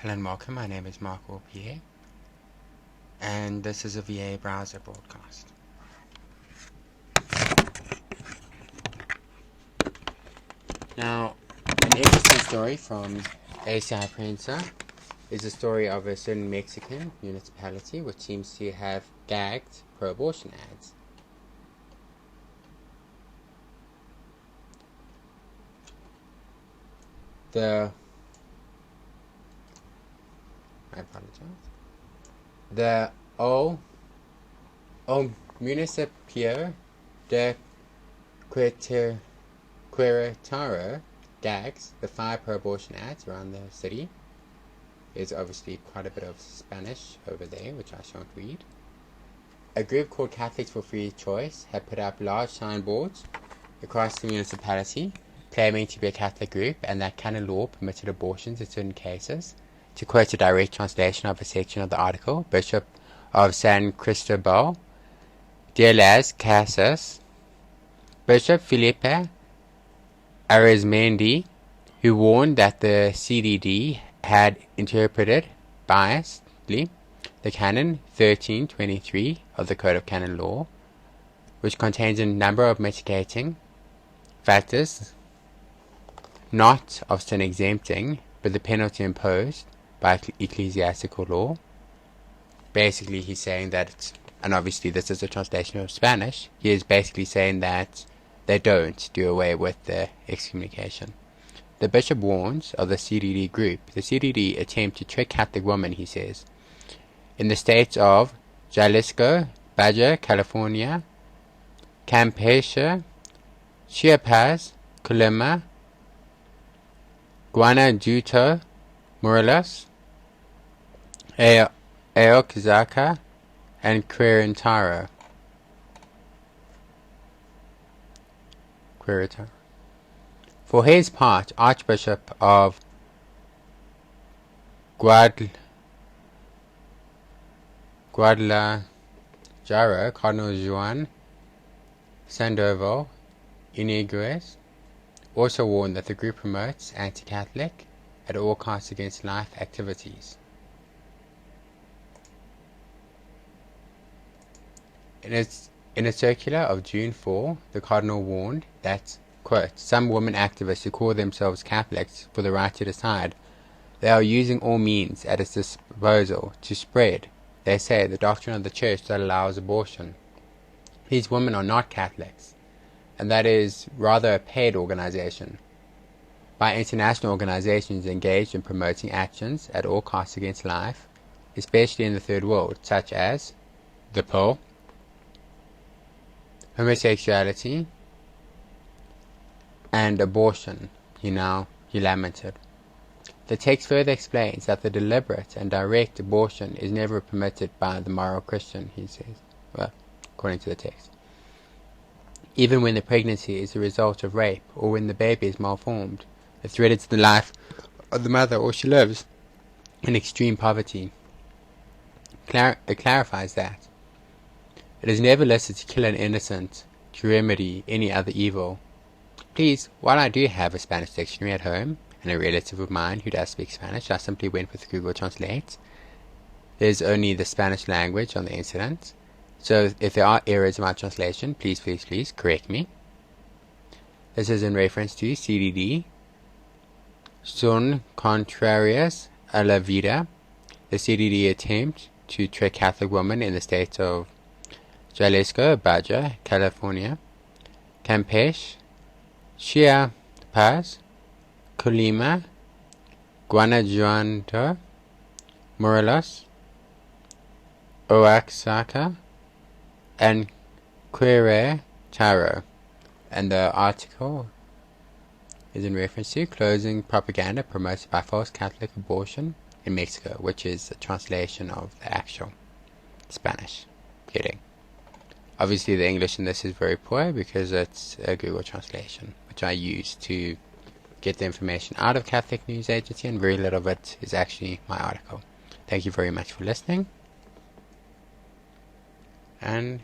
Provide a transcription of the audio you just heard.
Hello and welcome, my name is Marco Pierre, and this is a VA browser broadcast. Now, an interesting story from ACI Printer is a story of a certain Mexican municipality which seems to have gagged pro-abortion ads. I apologize. The Municipio de Querétaro gags the 5 pro-abortion ads around the city. There's obviously quite a bit of Spanish over there, which I shan't read. A group called Catholics for Free Choice had put up large signboards across the municipality claiming to be a Catholic group and that canon law permitted abortions in certain cases. To quote a direct translation of a section of the article, Bishop of San Cristobal de las Casas, Bishop Felipe Arizmendi, who warned that the CDD had interpreted biasedly the Canon 1323 of the Code of Canon Law, which contains a number of mitigating factors, not of sin exempting, but the penalty imposed by ecclesiastical law. Basically, he's saying that, and obviously this is a translation of Spanish, he is basically saying that they don't do away with the excommunication. The bishop warns of the CDD group. The CDD attempt to trick Catholic women, he says. In the states of Jalisco, Baja California, Campeche, Chiapas, Colima, Guanajuato, Morelos, Oaxaca, and Querétaro. For his part, Archbishop of Guadalajara, Cardinal Juan Sandoval Iniguez, also warned that the group promotes anti-Catholic, at all costs against life activities. In a circular of June 4, the Cardinal warned that, quote, some women activists who call themselves Catholics for the right to decide, they are using all means at its disposal to spread, they say, the doctrine of the Church that allows abortion. These women are not Catholics, and that is rather a paid organization by international organizations engaged in promoting actions at all costs against life, especially in the Third World, such as the poll, homosexuality, and abortion, he lamented. The text further explains that the deliberate and direct abortion is never permitted by the moral Christian, he says, well, according to the text. Even when the pregnancy is the result of rape, or when the baby is malformed, it threatens the life of the mother, or she lives in extreme poverty. It clarifies that it is never listed to kill an innocent, to remedy any other evil. Please, while I do have a Spanish dictionary at home, and a relative of mine who does speak Spanish, I simply went with Google Translate. There's only the Spanish language on the internet, so if there are errors in my translation, please correct me. This is in reference to CDD, son contrarias a la vida, the CDD attempt to trick Catholic women in the states of Jalisco, Baja California, Campeche, Chiapas, Colima, Guanajuato, Morelos, Oaxaca, and Querétaro. And the article is in reference to closing propaganda promoted by false Catholic abortion in Mexico, which is a translation of the actual Spanish. Kidding. Obviously the English in this is very poor because it's a Google translation, which I use to get the information out of Catholic News Agency, and very little of it is actually my article. Thank you very much for listening, and